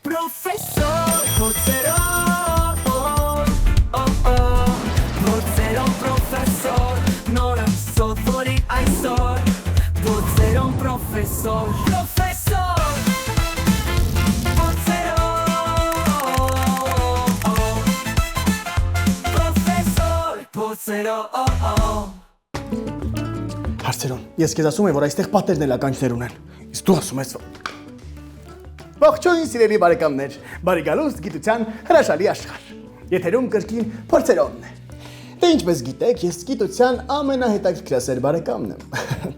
Professor Pozzero, Pozzero professor, non è sottori ai sor. Pozzero professor, professor Pozzero, professor Pozzero. Հարցերոն, ես քեզ ասում եմ, որ այստեղ պատերն էլ ականջներ ունեն։ Իսկ դու ասում ես Ողջույն սիրելի բարեկամներ, բարի գալուստ գիտության հրաշալի աշխարհ։ Եթերում կրկին Փորձերոնն է։ Դե ինչպես գիտեք, ես գիտության ամենահետաքրքրասեր բարեկամն եմ։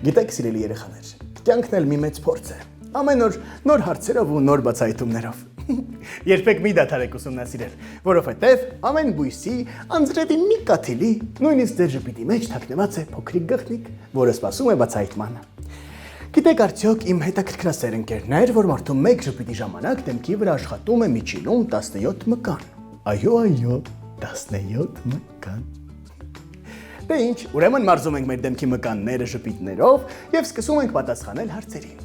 Գիտեք, սիրելի երեխաներ, կյանքն էլ մի մեծ փորձ է։ Ամեն օր նոր հարցերով ու նոր բացահայտումներով։ Երբեք մի դադարեք ուսումնասիրել, որովհետև ամեն բույսի անձրևի մի կաթիլի, նույնիսկ ձեր ժպիտի մեջ թաքնված է փոքրիկ գաղտնիք, որը սպասում է բացահայտմանը։ Գիտեք արդյոք իմ հետաքրքրասեր ընկերներ, որ մարդու մեկ ժպիտի ժամանակ դեմքի վրա աշխատում է միջինում 17 մկան։ Այո, 17 մկան։ Դե ինչ, ուրեմն մարզում ենք մեր դեմքի մկանները ժպիտներով եւ սկսում ենք պատասխանել հարցերին։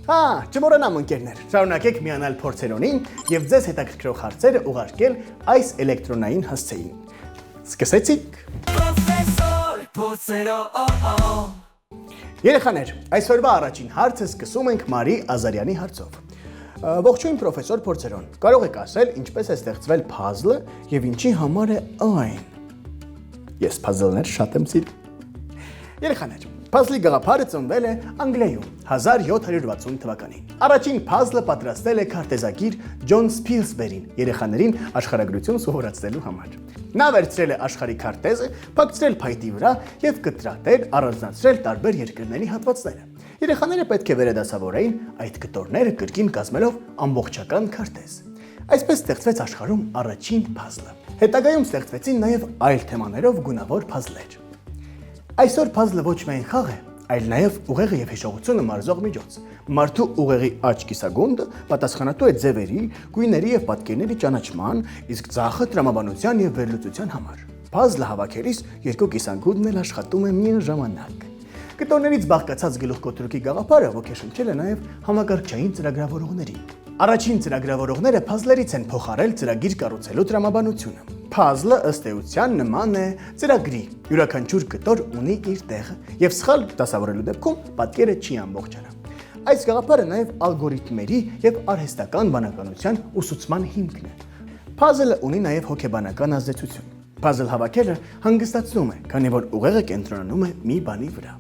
Չմոռանամ ընկերներ, շարունակեք միանալ Փորձերոնին եւ ձեզ հետաքրքրող հարցերը ուղարկել այս էլեկտրոնային հասցեին։ Սկսեցինք։ Professor Pozzero. Երեխաներ, այսօրվա առաջին հարցը սկսում ենք Մարի Ազարյանի հարցով։ Ողջույն պրոֆեսոր Փորձերոն, կարող եք ասել ինչպես է ստեղծվել փազլը եւ ինչի համար է այն։ Ես փազլներ շատ եմ սիրում։ Երեխաներ, փազլի գաղափարը ծնվել է Անգլիայում 1760 թվականին։ Առաջին փազլը պատրաստել է քարտեզագիր Ջոն Սփիլսբերին երեխաներին աշխարհագրություն սովորացնելու համար։ Նա վերցրել է աշխարհի քարտեզը, փակցրել փայտի վրա եւ կտրատել, առանձնացրել տարբեր երկրների հատվածները։ Երեխաները պետք է վերադասավորեին այդ կտորները կրկին կազմելով ամբողջական քարտեզ։ Այսպես ստեղծվեց աշխարհում առաջին փազլը։ Հետագայում ստեղծվեցին նաև այլ թեմաներով գունավոր փազլեր։ Այսօր փազլը ոչ միայն խաղ է, այլ նաև ուղեղը եւ հիշողությունը մարզող միջոց։ Մարդու ուղեղի աջ կիսագունդը պատասխանատու է ձևերի, գույների եւ պատկերների ճանաչման, իսկ ձախը տրամաբանության եւ վերլուծության համար։ Փազլը հավաքելիս երկու կիսագունդն էլ աշխատում է միաժամանակ։ Կտորներից բաղկացած գլուխկոտրուկի գաղափարը ոգեշնչել է նաև համակարգչային ծրագրավորողներին։ Առաջին ծրագրավորողները փազլերից են փոխարել ծրագիր կառուցելու տրամաբանությունը։ Փազլը ըստ էության նման է ծրագրի։ Յուրաքանչյուր կտոր ունի իր տեղը եւ սխալ դասավորելու դեպքում պատկերը չի ամբողջանա։ Այս գաղափարը նաև ալգորիթմերի եւ արհեստական բանականության ուսուցման հիմքն է։ Փազլը ունի նաև հոգեբանական ազդեցություն։ Փազլ հավաքելը հանգստացնում է, քանի որ ուղեղը կենտրոնանում է մի բանի վրա։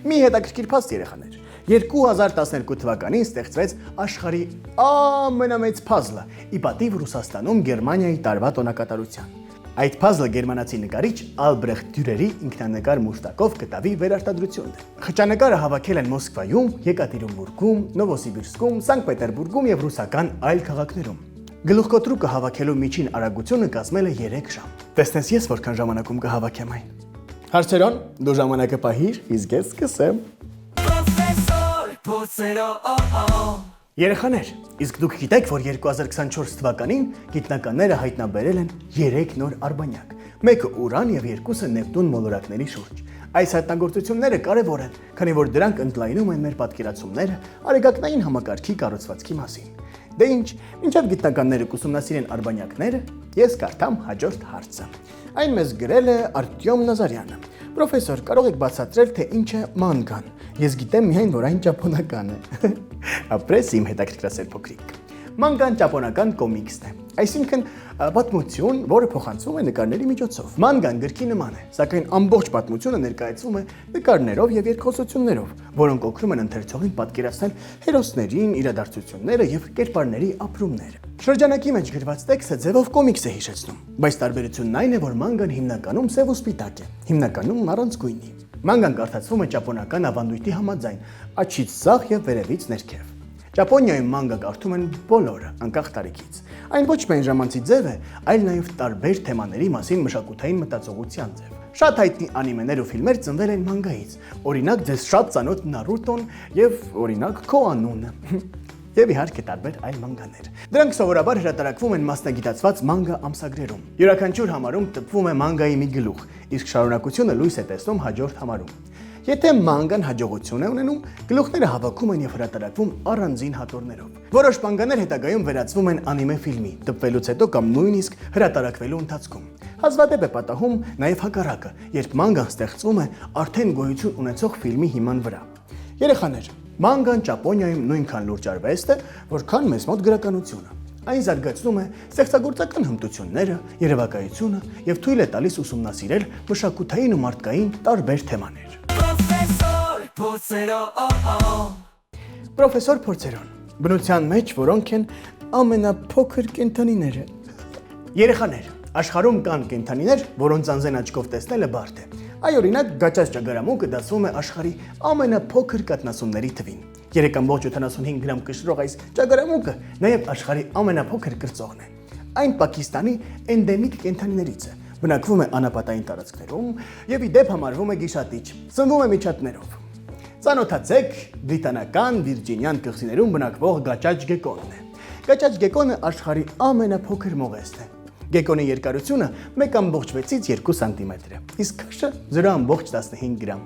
Մի հետաքրքիր փաստ երեխաներ։ 2012 թվականին ստեղծվեց աշխարհի ամենամեծ փազլը՝ ի պատիվ Ռուսաստանում Գերմանիայի տարվա տոնակատարության։ Այդ փազլը գերմանացի նկարիչ Ալբրեխտ Դյուրերի ինքնանկար մուշտակով կտավի վերարտադրությունն է։ Խճանկարը հավաքել են Մոսկվայում, Եկատերինբուրգում, Նովոսիբիրսկում, Սանկտ Պետերբուրգում եւ ռուսական այլ քաղաքներում։ Գլուխկոտրուկը հավաքելու միջին արագությունը կազմել է 3 ժամ։ Տեսնես ես որքան ժամանակում կհավաքեմ այն։ Հարցերոն, դու ժամանակը պահիր, իսկ ես սկսեմ։ Professor Pozzero. Երեխաներ, իսկ դուք գիտեք, որ 2024 թվականին գիտնականները հայտնաբերել են 3 նոր արբանյակ, մեկը Ուրան եւ երկուսը Նեպտուն մոլորակների շուրջ։ Այս հայտնագործությունները կարևոր են, քանի որ դրանք ընդլայնում են մեր պատկերացումները արեգակնային համակարգի կառուցվածքի մասին։ Դե ինչ, մինչև գիտնականները կուսումնասիրեն արբանյակները, ես կարդամ հաջորդ հարցը։ Այն մեզ գրել է Արտյոմ Նազարյանը։ Պրոֆեսոր, կարող եք բացատրել, թե ինչ է մանգան։ Ես գիտեմ միայն, որ այն ճապոնական է։ Ապրես իմ հետաքրքրասեր փոքրիկ։ Մանգան ճապոնական կոմիքսն է, այսինքն պատմություն, որը փոխանցվում է նկարների միջոցով։ Մանգան գրքի նման է, սակայն ամբողջ պատմությունը ներկայացվում է նկարներով եւ երկխոսություններով, որոնք օգնում են ընթերցողին պատկերացնել հերոսներին, իրադարձությունները եւ կերպարների ապրումները։ Շրջանակի մեջ գրված տեքստը ձևով կոմիքս է հիշեցնում, բայց տարբերությունն այն է, որ մանգան հիմնականում սև ու սպիտակ է, հիմնականում առանց գույնի։ Մանգան կարդացվում է ճապոնական ավանդույթի համաձայն, աչից ձախ եւ վերևից ներքև։ Ճապոնիայում մանգա կարդում են բոլորը, անկախ տարիքից։ Այն ոչ միայն ժամանցի ձև է, այլ նաև տարբեր թեմաների մասին մշակութային մտածողության ձև։ Շատ հայտնի անիմեներ ու ֆիլմեր ծնվել են մանգայից, օրինակ ձեզ շատ ծանոթ Նարուտոն եւ օրինակ Քո անունը։ Եվ իհարկե տարբեր այլ մանգաներ։ Դրանք սովորաբար հրատարակվում են մասնագիտացված մանգա ամսագրերում։ Յուրաքանչյուր համարում տպվում է մանգայի մի գլուխ, իսկ շարունակությունը լույս է տեսնում հաջորդ համարում։ Եթե մանգան հաջողություն է ունենում, գլուխները հավաքում են եւ հրատարակվում առանձին հատորներով։ Որոշ մանգաներ հետագայում վերածվում են անիմե ֆիլմի, տպվելուց հետո կամ նույնիսկ հրատարակվելու ընթացքում։ Հազվադեպ է պատահում նաեւ հակառակը, երբ մանգան ստեղծվում է արդեն գոյություն ունեցող ֆիլմի հիման վրա։ Երեխաներ, մանգան Ճապոնիայում նույնքան լուրջ արվեստ է, որքան մեզ մոտ գրականությունը։ Այն զարգացնում է ստեղծագործական հմտությունները, երևակայությունը եւ թույլ է տալիս ուսումնասիրել մշակութային ու մարդկային տարբեր թեմաներ։ Պրոֆեսոր Փորձերո Պրոֆեսոր Փորձերոն, բնության մեջ որոնք են ամենափոքր կենդանիները։ Երեխաներ, աշխարհում կան կենդանիներ, որոնց անզեն աչքով տեսնելը բարդ է։ Այ օրինակ, գաճաճ ճագարամուկը դասվում է աշխարհի ամենափոքր կաթնասունների թվին։ 3.75 գրամ կշռող այս ճագարամուկը նաև աշխարհի ամենափոքր կրծողն է։ Այն Պակիստանի էնդեմիկ կենդանիներից է։ Բնակվում է անապատային տարածքներում եւ ի դեպ համարվում է գիշատիչ։ Սնվում է միջատներով։ Ծանոթացեք բրիտանական Վիրջինյան կղզիներում բնակվող գաճաճ գեկկոնն է։ Գաճաճ գեկկոնը աշխարհի ամենափոքր մողեսն է։ Գեկկոնի երկարությունը 1.6-ից 2 սանտիմետր է, իսկ քաշը 0.15 գրամ։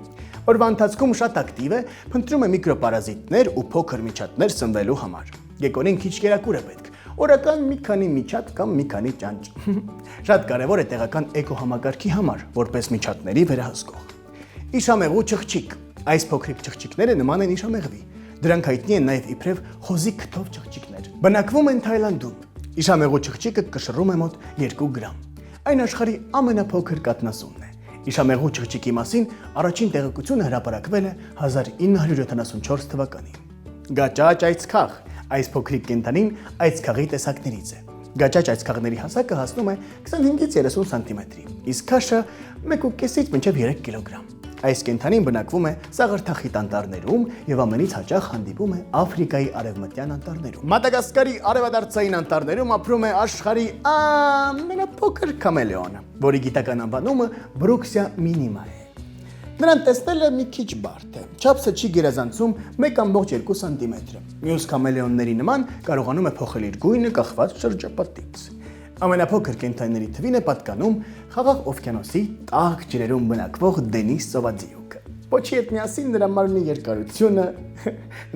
Օրվա ընթացքում շատ ակտիվ է, փնտրում է միկրոպարազիտներ ու փոքր միջատներ սնվելու համար։ Գեկկոնին քիչ կերակուր է պետք, օրական մի քանի միջատ կամ մի քանի ճանճ։ Շատ կարևոր է տեղական էկոհամակարգի համար, որպես միջատների վերահսկող։ Իշամեղու չղջիկ։ Այս փոքրիկ չղջիկները նման են իշամեղվի։ Դրանք հայտնի են նաև իբրև խոզի քթով չղջիկներ։ Բնակվում են Թայլանդում։ Իշամեղու չղջիկը կշռում է մոտ 2 գրամ։ Այն աշխարհի ամենափոքր կաթնասունն է։ Իշամեղու չղջիկի մասին առաջին տեղեկությունը հրապարակվել է 1974 թվականին։ Գաճաճ այծքաղ։ Այս փոքրիկ կենդանին այծքաղի տեսակներից է։ Գաճաճ այծքաղների հասակը հասնում է 25-ից 30 սանտիմետրի, իսկ քաշը 1.5-ից մինչև 3 կիլոգրամ։ Այս կենդանին բնակվում է սաղարթախիտ անտառներում եւ ամենից հաճախ հանդիպում է Աֆրիկայի արևմտյան անտառներում։ Մադագասկարի արևադարձային անտառներում ապրում է աշխարհի ամենափոքր քամելեոնը, որի գիտական անվանումը Բրուքսիա մինիմա է։ Նրան տեսնելը մի քիչ բարդ է։ Չափսը չի գերազանցում 1.2 սանտիմետր։ Մյուս քամելեոնների նման կարողանում է փոխել իր գույնը կախված շրջապատից։ Ամենափոքր կենդանիների թվին է պատկանում Խաղաղ օվկիանոսի տաք ջրերում բնակվող Դենիս ծովաձիուկը։ Պոչի հետ միասին նրա մարմնի երկարությունը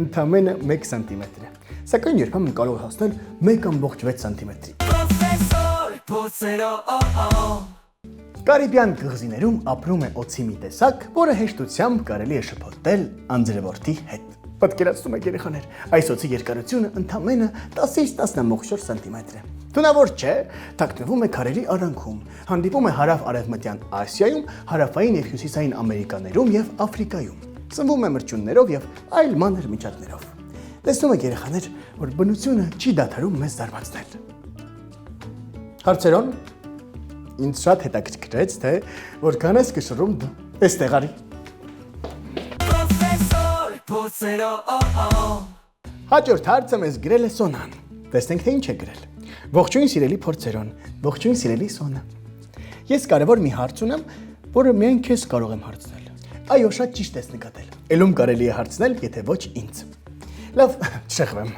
ընդամենը 1 սանտիմետր է, սակայն երբեմն կարող է հասնել 1.6 սանտիմետրի։ Պրոֆեսոր Փորձերո Կարիբյան կղզիներում ապրում է օձի մի տեսակ, որը հեշտությամբ կարելի է շփոթել անձրևորդի հետ։ Պատկերացնում եք երեխաներ, այս օձի երկարությունը ընդամենը 10-ից 10.4 սանտիմետր է։ Թունավոր չէ, թաքնվում է քարերի արանքում, հանդիպում է հարավ-արևմտյան Ասիայում, հարավային եւ հյուսիսային Ամերիկաներում եւ Աֆրիկայում։ Սնվում է մրջյուններով եւ այլ մանր միջատներով։ Տեսնում եք երեխաներ, որ բնությունը չի դադարում մեզ զարմացնել։ Հարցերոն, ինձ շատ հետաքրքրեց, թե որքան ես կշռում դու։ Էստեղ արի։ Պրոֆեսոր Փորձերո Հաջորդ հարցը մեզ գրել է Սոնան։ Տեսնենք թե ինչ է գրել։ Ողջույն սիրելի Փորձերոն, ողջույն սիրելի Սոնա։ Ես կարևոր մի հարց ունեմ, որը միայն քեզ կարող եմ հարցնել։ Այո, շատ ճիշտ ես նկատել։ Էլում կարելի է հարցնել, եթե ոչ ինձ։ Լավ, չշեղվեմ։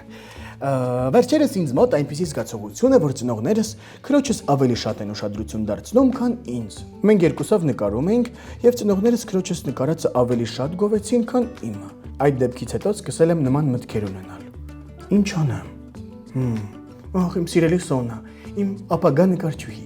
Վերջերս ինձ մոտ այնպիսի զգացողություն է, որ ծնողներս քրոջս ավելի շատ են ուշադրություն դարձնում, քան ինձ։ Մենք երկուսով նկարում էինք, եւ ծնողներս քրոջս նկարածը ավելի շատ գովեցին, քան իմը։ Այդ դեպքից հետո սկսել եմ նման մտքեր ունենալ։ Ինչ անեմ։ Ահ, իմ սիրելի Սոնա, իմ ապագա նկարչուհի։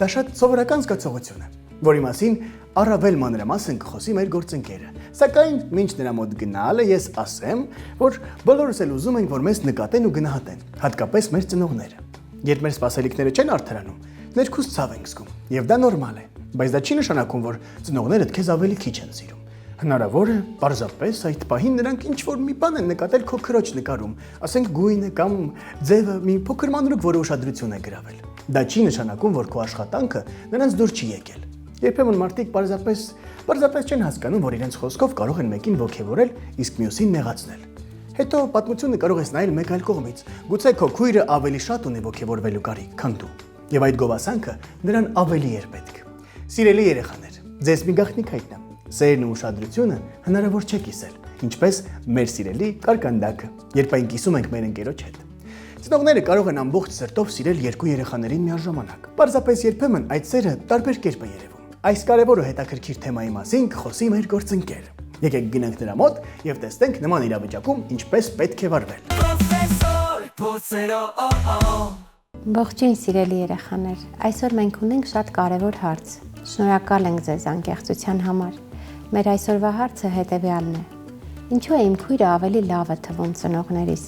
Դա շատ սովորական զգացողություն է, որի մասին առավել մանրամասն կխոսի մեր գործընկերը։ Սակայն մինչ նրա մոտ գնալը ես ասեմ, որ բոլորս էլ ուզում ենք, որ մեզ նկատեն ու գնահատեն, հատկապես մեր ծնողները։ Երբ մեր սպասելիքները չեն արդարանում, ներքուս ցավ ենք զգում, եւ դա նորմալ է, բայց դա չի նշանակում, որ ծնողներդ քեզ ավելի քիչ են սիրում։ Հնարավոր է, պարզապես այդ պահին նրանք ինչ-որ մի բան են նկատել քո քրոջ նկարում, ասենք գույնը կամ ձևը, մի փոքր մանրուք, որը ուշադրություն է գրավել։ Դա չի նշանակում, որ քո աշխատանքը նրանց դուր չի եկել։ Երբեմն մարդիկ պարզապես չեն հասկանում, որ իրենց խոսքով կարող են մեկին ոգևորել, իսկ մյուսին նեղացնել։ Հետո պատմությունը կարող ես նայել մեկ այլ կողմից։ Գուցե քո քույրը ավելի շատ ունի ոգևորվելու կարիք, քան դու, եւ այդ գովասանքը նրան ավելի էր պետք։ Սիրելի երեխաներ, ձեզ մի գաղտնիք հայտնեմ։ Սերն ու ուշադրությունը հնարավոր չէ կիսել, ինչպես մեր սիրելի կարկանդակը, երբ այն կիսում ենք մեր ընկերոջ հետ։ Ծնողները կարող են ամբողջ սրտով սիրել երկու երեխաներին միաժամանակ։ Պարզապես երբեմն այդ սերը տարբեր կերպ է երևում։ Այս կարևոր ու հետաքրքիր թեմայի մասին կխոսի մեր գործընկեր։ Եկեք գնանք նրա մոտ եւ տեսնենք նման իրավիճակում ինչպես պետք է վարվել։ Պրոֆեսոր փորձերով Ողջույն սիրելի երեխաներ, այսօր մենք ունենք շատ կարևոր հարց։ Շնորհակալ ենք ձեզ անկեղծության համար։ Մեր այսօրվա հարցը հետևյալն է. Ինչու է իմ քույրը ավելի լավ է թվում ծնողներիս։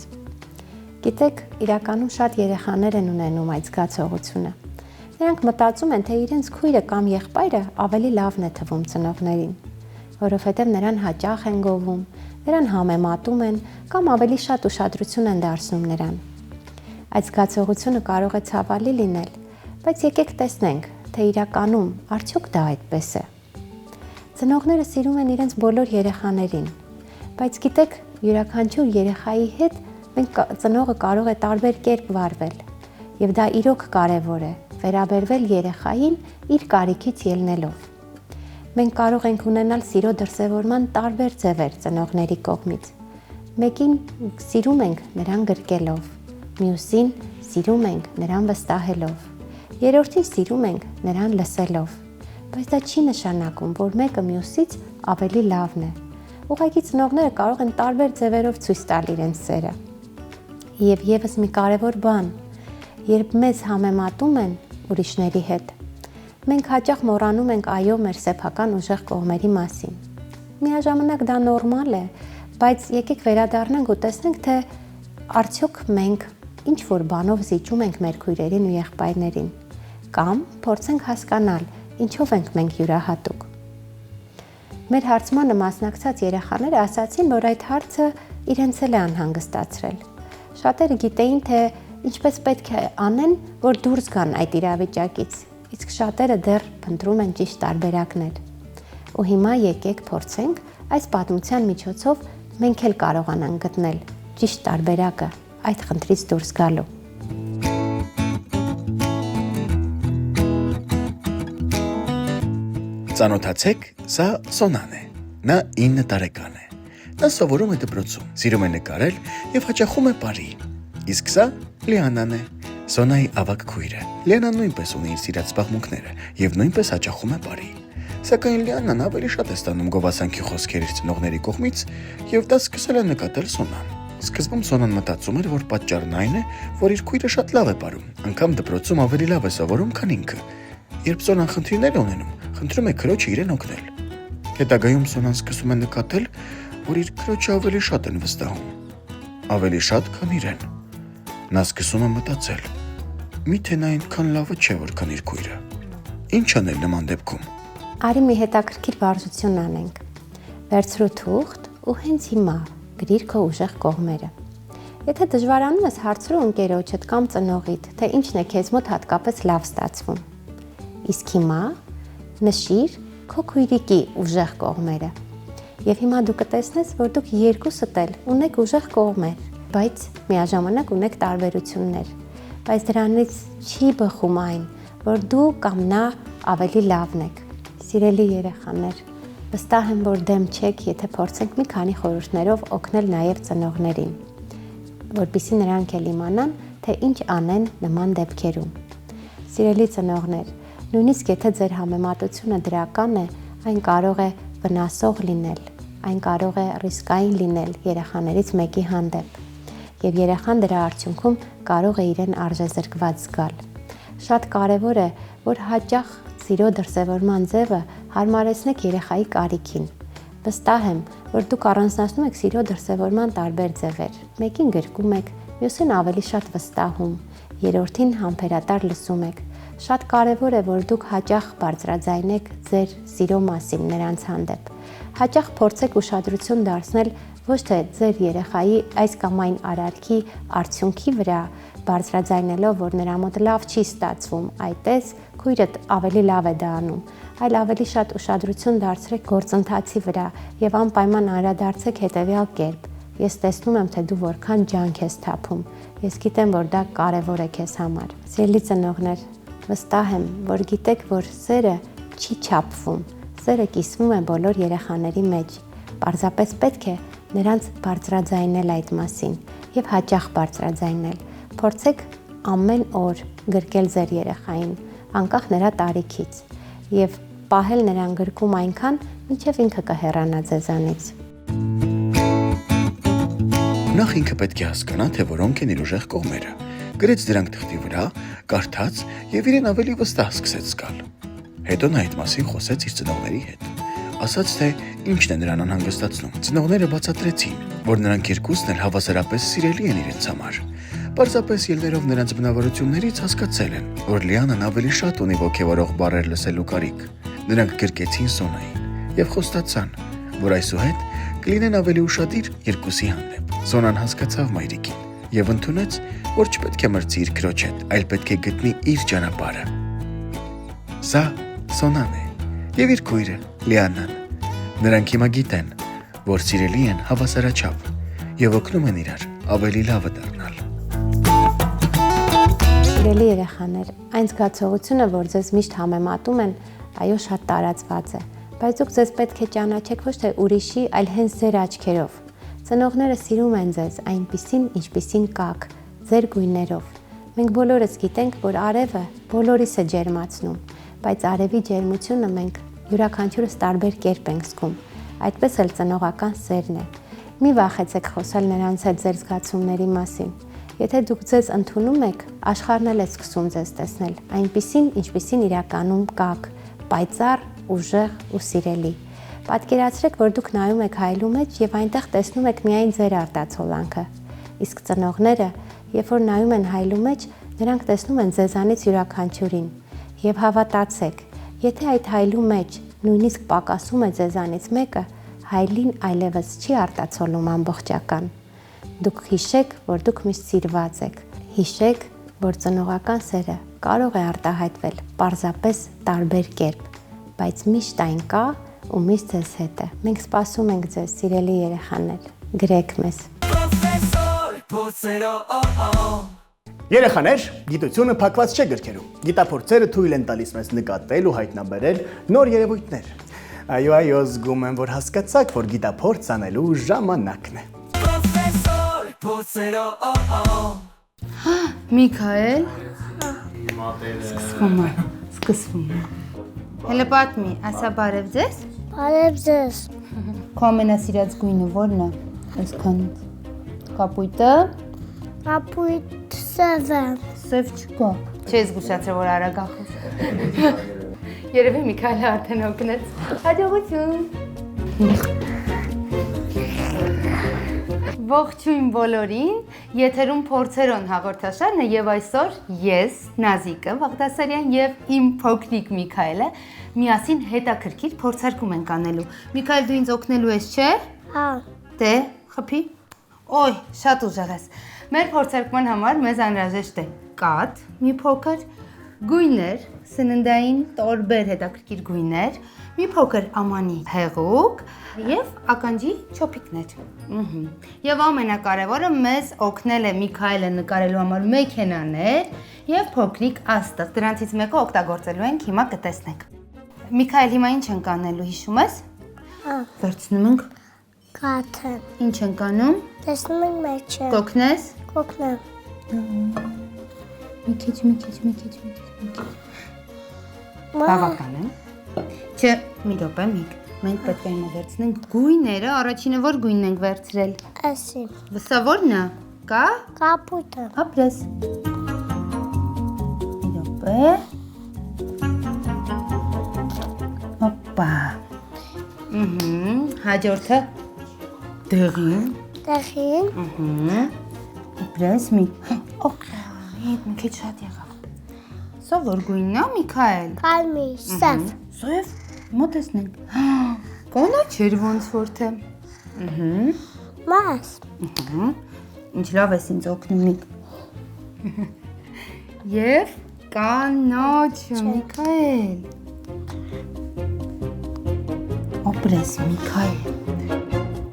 Գիտեք, իրականում շատ երեխաներ են ունենում այդ զգացողությունը։ Նրանք մտածում են, թե իրենց քույրը կամ եղբայրը ավելի լավն է թվում ծնողներին, որովհետև նրան հաճախ են գովում, նրան համեմատում են կամ ավելի շատ ուշադրություն են դարձնում նրան։ Այդ զգացողությունը կարող է ցավալի լինել, բայց եկեք տեսնենք, թե իրականում արդյոք դա այդպես է։ Ծնողները սիրում են իրենց բոլոր երեխաներին, բայց գիտեք, յուրաքանչյուր երեխայի հետ մենք ծնողը կարող է տարբեր կերպ վարվել, եւ դա իրոք կարեւոր է, վերաբերվել երեխային իր կարիքից ելնելով։ Մենք կարող ենք ունենալ սիրո դրսևորման տարբեր ձևեր ծնողների կողմից։ Մեկին սիրում ենք նրան գրկելով, մյուսին սիրում ենք նրան վստահելով, երրորդին սիրում ենք նրան լսելով, բայց դա չի նշանակում, որ մեկը մյուսից ավելի լավն է։ Ուղղակի ծնողները կարող են տարբեր ձևերով ցույց տալ իրենց սերը։ Եվ եւս մի կարևոր բան, երբ մեզ համեմատում են ուրիշների հետ, մենք հաճախ մոռանում ենք այո մեր սեփական ուժեղ կողմերի մասին։ Միաժամանակ դա նորմալ է, բայց եկեք վերադառնանք ու տեսնենք, թե արդյոք մենք ինչ որ բանով զիջում ենք մեր քույրերին ու եղբայրներին, կամ փորձենք հասկանալ, ինչով ենք մենք յուրահատուկ։ Մեր հարցմանը մասնակցած երեխաները ասացին, որ այդ հարցը իրենց էլ է անհանգստացրել։ Շատերը գիտեին, թե ինչպես պետք է անեն, որ դուրս գան այդ իրավիճակից, իսկ շատերը դեռ փնտրում են ճիշտ տարբերակներ։ Ու հիմա եկեք փորձենք այս պատմության միջոցով մենք էլ կարողանանք գտնել ճիշտ տարբերակը այդ խնդրից դուրս գալու։ Ծանոթացեք, սա Սոնան է։ Նա 9 տարեկան է։ Նա սովորում է դպրոցում, սիրում է նկարել եւ հաճախում է Պարի։ Իսկ սա Լիանան է, Սոնայի ավագ քույրը։ Լիանան նույնպես ունի իր սիրած զբաղմունքները եւ նույնպես հաճախում է Պարի։ Սակայն Լիանան ավելի շատ է ստանում գովասանքի խոսքեր իր ծնողների կողմից եւ դա սկսել է նկատել Սոնան։ Սկզբում Սոնան մտածում էր, որ պատճառն այն է, որ իր քույրը շատ լավ է պարում, անգամ դպրոցում ավելի լավ է սովորում, քան ինքը։ Երբ Սոնան խնդիրներ է ունենում, խնդրում է քրոջը իրեն օգնել։ Հետագայում Սոնան սկսում է նկատել, որ իր քրոջը ավելի շատ են վստահում, ավելի շատ, քան իրեն։ Նա սկսում է մտածել. միթե նա այնքան լավը չէ, որքան իր քույրը։ Ինչ անել նման դեպքում։ Արի մի հետաքրքիր վարժություն անենք։ Վերցրու թուղթ ու հենց հիմա գրիր քո ուժեղ կողմերը։ Եթե դժվարանում ես, հարցրու ընկերոջդ կամ ծնողիդ, թե ինչն է քեզ մոտ հատկապես լավ ստացվում։ Իսկ հիմա նշիր քո քույրիկի ուժեղ կողմերը։ Եվ հիմա դու կտեսնես, որ դուք երկուսդ էլ ունեք ուժեղ կողմեր, բայց միաժամանակ ունեք տարբերություններ։ Բայց դրանից չի բխում այն, որ դու կամ նա ավելի լավն եք։ Սիրելի երեխաներ, վստահ եմ, որ դեմ չեք, եթե փորձենք մի քանի խորհուրդներով օգնել նաև ծնողներին, որպեսզի նրանք էլ իմանան, թե ինչ անեն նման դեպքերում։ Սիրելի ծնողներ, նույնիսկ եթե ձեր համեմատությունը դրական է, այն կարող է վնասող լինել, այն կարող է ռիսկային լինել երեխաներից մեկի հանդեպ, եւ երեխան դրա արդյունքում կարող է իրեն արժեզրկված զգալ։ Շատ կարևոր է, որ հաճախ սիրո դրսևորման ձևը հարմարեցնեք երեխայի կարիքին։ Վստահ եմ, որ դուք առանձնացնում եք սիրո դրսևորման տարբեր ձևեր։ Մեկին գրկում եք, մյուսին ավելի շատ վստահում, երրորդին համբերատար լսում եք։ Շատ կարևոր է, որ դուք հաճախ բարձրաձայնեք ձեր սիրո մասին նրանց հանդեպ։ Հաճախ փորձեք ուշադրություն դարձնել ոչ թե ձեր երեխայի այս կամ այն արարքի արդյունքի վրա, բարձրաձայնելով, որ նրա մոտ լավ չի ստացվում, այտես քույրդ ավելի լավ է դա անում, այլ ավելի շատ ուշադրություն դարձրեք գործընթացի վրա եւ անպայման անդրադարձեք հետեւյալ կերպ. Ես տեսնում եմ, թե դու որքան ջանք ես թափում։ Ես գիտեմ, որ դա կարևոր է քեզ համար։ Սիրելի ծնողներ, վստահ եմ, որ գիտեք, որ սերը չի չափվում, սերը կիսվում է բոլոր երեխաների մեջ։ Պարզապես պետք է նրանց բարձրաձայնել այդ մասին եւ հաճախ բարձրաձայնել։ Փորձեք ամեն օր գրկել ձեր երեխային, անկախ նրա տարիքից, եւ պահել նրան գրկում այնքան, մինչև ինքը կհեռանա ձեզանից։ Նախ ինքը պետք է հասկանա, թե որոնք են իր ուժեղ կողմերը։ Գրեց դրանք թղթի վրա, կարդաց եւ իրեն ավելի վստահ սկսեց զգալ։ Հետո նա այդ մասին խոսեց իր ծնողների հետ։ Ասաց, թե ինչն է նրան անհանգստացնում։ Ծնողները բացատրեցին, որ նրանք երկուսն էլ հավասարապես սիրելի են իրենց համար։ Պարզապես ելներով նրանց բնավորություններից հասկացել են, որ Լիանան ավելի շատ ունի ոգևորող բառեր լսելու կարիք։ Նրանք գրկեցին Սոնային եւ խոստացան, որ այսուհետ կլինեն ավելի ուշադիր երկուսի հանդեպ։ Սոնան հասկացավ մայրիկին եւ ընդունեց, որ չպետք է մրցի իր քրոջ հետ, այլ պետք է գտնի իր ճանապարհը։ Սա Սոնան է եւ իր քույրը Լիանան։ Նրանք հիմա գիտեն, որ սիրելի են հավասարաչափ եւ օգնում են իրար ավելի լավը դառնալ։ Սիրելի երեխաներ, այն զգացողությունը, որ ձեզ միշտ համեմատում են, այո, շատ տարածված է, բայց դուք ձեզ պետք է ճանաչեք ոչ թե ուրիշի, այլ հենց ձեր աչքերով։ Ծնողները սիրում են ձեզ այնպիսին, ինչպիսին կաք, ձեր գույներով։ Մենք բոլորս գիտենք, որ արևը բոլորիս է ջերմացնում, բայց արևի ջերմությունը մենք յուրաքանչյուրս տարբեր կերպ ենք զգում։ Այդպես էլ ծնողական սերն է։ Մի վախեցեք խոսալ նրանց հետ ձեր զգացումների մասին։ Եթե դուք ձեզ ընդունում եք, աշխարհն էլ է սկսում ձեզ տեսնել այնպիսին, ինչպիսին իրականում կաք, պայծառ, ուժեղ ու սիրելի։ Պատկերացրեք, որ դուք նայում եք հայլու մեջ եւ այնտեղ տեսնում եք միայն ձեր արտացոլանքը։ Իսկ ծնողները, երբ որ նայում են հայլու մեջ, նրանք տեսնում են ձեզանից յուրաքանչյուրին։ Եվ հավատացեք, եթե այդ հայլու մեջ նույնիսկ պակասում է ձեզանից մեկը, հայլին այլևս չի արտացոլում ամբողջական։ Դուք հիշեք, որ դուք միշտ սիրված եք։ Հիշեք, որ ծնողական սերը կարող է արտահայտվել պարզապես տարբեր կերպ, բայց միշտ այն կա ու միշտ ձեզ հետ է։ Մենք սպասում ենք ձեզ, սիրելի երեխաներ։ Գրեք մեզ։ Պրոֆեսոր Փորձերո Երեխաներ, գիտությունը փակված չէ գրքերում։ Գիտափորձերը թույլ են տալիս մեզ նկատել ու հայտնաբերել նոր երևույթներ։ Այո, զգում եմ, որ հասկացաք, որ գիտափորձ անելու ժամանակն է։ Պրոֆեսոր Փորձերո Միքայել Սկսվում է Հելը պատմի, ասա բարև ձեզ Բարև ձեզ։ Քո ամենասիրած գույնը որն է այսքանից Կապույտը Կապույտ սև է։ Սև չկա Չես զգուշացրել, որ արագ ախոս Երևի Միքայելը արդեն օգնեց Հաջողություն Ողջույն բոլորին, եթերում Փորձերոն հաղորդաշարն է եւ այսօր ես, Նազիկը, Բաղդասարյան եւ իմ փոքրիկ Միքայելը միասին հետաքրքիր փորձարկում ենք անելու։ Միքայել, դու ինձ օգնելու ես, չէ՞։ Հա։ Դե, խփի։ Օй, շատ ուժեղ ես։ Մեր փորձարկման համար մեզ անհրաժեշտ է կաթ, մի փոքր գույներ, սննդային տարբեր հետաքրքիր գույներ, մի փոքր ամանի հեղուկ եւ ականջի չոփիկներ։ Եվ ամենակարևորը մեզ օգնել է Միքայելը նկարելու համար մեքենաներ եւ փոքրիկ աստղ։ Դրանցից մեկը օգտագործելու ենք, հիմա կտեսնենք։ Միքայել, հիմա ինչ ենք անելու, հիշում ես։ Հա։ Վերցնում ենք Կաթը։ ինչ ենք անում։ Տեսնում եք մեջը։ Կօգնես։ Կօգնեմ։ Մի քիչ։ Բավական է։ Չէ, մի րոպե, մենք պետք է հիմա վերցնենք գույները, առաջինը որ գույնն ենք վերցրել։ Ասի։ Սա որն է։ Կա։ Կապույտը։ Ապրես։ Մի րոպե։ Հոպա։ Հաջորդը դեղին։ Տեղին։ Ապրես մի։ Մի քիչ շատ եղավ։ Սա որ գույնն է, Միքայել։ Կարմիր, սև։ Սև, մոտեցնենք։ Կանաչեր ոնց որ թե։ Մաս։ Ինչ լավ ես ինձ օգնում։ Եվ կանաչը, Միքայել։ Ապրես, Միքայել։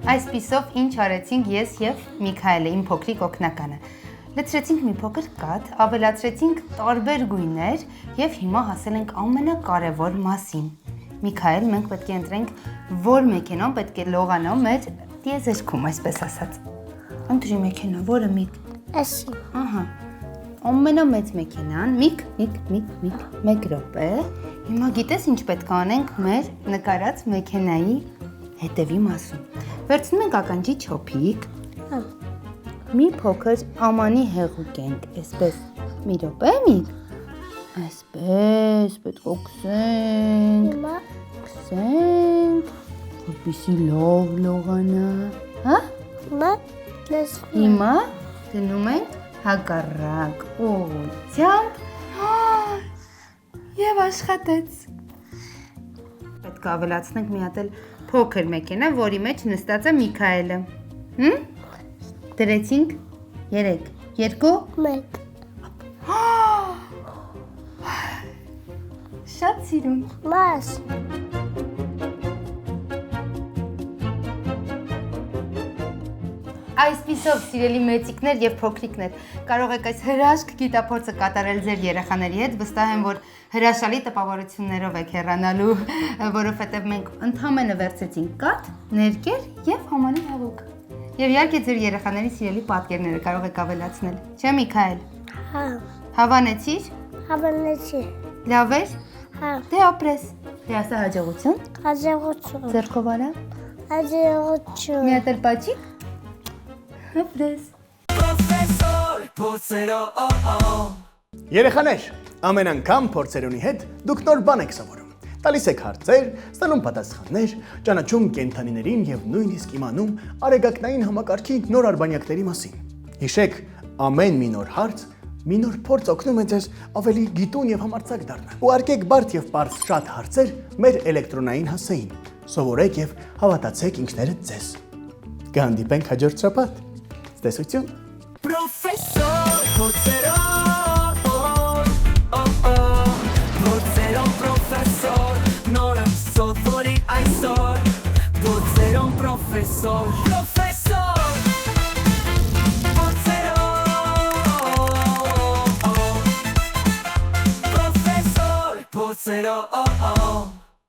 Այսպիսով ինչ արեցինք ես եւ Միքայելը, իմ փոքրիկ օգնականը։ Լցրեցինք մի փոքր կաթ, ավելացրեցինք տարբեր գույներ եւ հիմա հասել ենք ամենակարևոր մասին։ Միքայել, մենք պետք է ընտրենք, որ մեքենան պետք է լողանա մեր տիեզերքում, այսպես ասած։ Ընտրի մեքենա, որը մի։ Ասի։ Ահա։ ամենամեծ մեքենան, միք, 1 րոպե։ Հիմա գիտես ինչ պետք է անենք մեր նկարած մեքենայի հետևի մասում։ Վերցնում ենք ականջի չոփիկ։ Մի փոքր ամանի հեղուկ ենք, այսպես։ Մի րոպե, միք։ Այսպես, պետք է կսենք։ Հիմա Կսենք, որպեսզի լավ լողանա, հա? հիմա լսվում է։ Հիմա դնում ենք հակառակ ուղղությամբ եւ աշխատեց։ Պետք է ավելացնենք մի հատ էլ փոքր մեքենա, որի մեջ նստած է Միքայելը։ Դրեցինք 3, 2, 1 շատ սիրուն։ մաս Այսպիսով, սիրելի մեծիկներ եւ փոքրիկներ, կարող եք այս հրաշք գիտափորձը կատարել ձեր երեխաների հետ, վստահ եմ, որ հրաշալի տպավորություններով եք հեռանալու, որովհետեւ մենք ընդհանրապես վերցեցինք կաթ, ներկեր եւ համանի հեղուկ։ Եվ իհարկե ձեր երեխաների սիրելի պատկերները կարող եք ավելացնել, չէ՞ Միքայել։ հա Հավանեցիր։ հավանեցի Լավ էր։ հա Դե ապրես։ Դե ասա հաջողություն։ հաջողություն Ձեռքով արա։ հաջողություն Մի հատ էլ պաճիկ։ Ապրես։ Profesor փորձերով Երեխաներ, ամեն անգամ փորձերոնի հետ դուք նոր բան եք սովորում։ Տալիս եք հարցեր, ստանում պատասխաններ, ճանաչում կենդանիներին եւ նույնիսկ իմանում արեգակնային համակարգի նոր արբանյակների մասին։ Հիշեք, ամեն մի նոր հարց, մի նոր փորձ օգնում է ձեզ ավելի գիտուն եւ համարձակ դառնալ։ Ուղարկեք բարդ եւ པարզ շատ հարցեր մեր էլեկտրոնային հասեին։ Սովորեք եւ հավատացեք ինքներդ ձեզ։ Կհանդիպենք հաջորդ շաբաթ։ Ցտեսություն։ Profesor փորձերով Փորձերով profesor նորը սովորի այսօր Փորձերով profesor Profesor փորձերով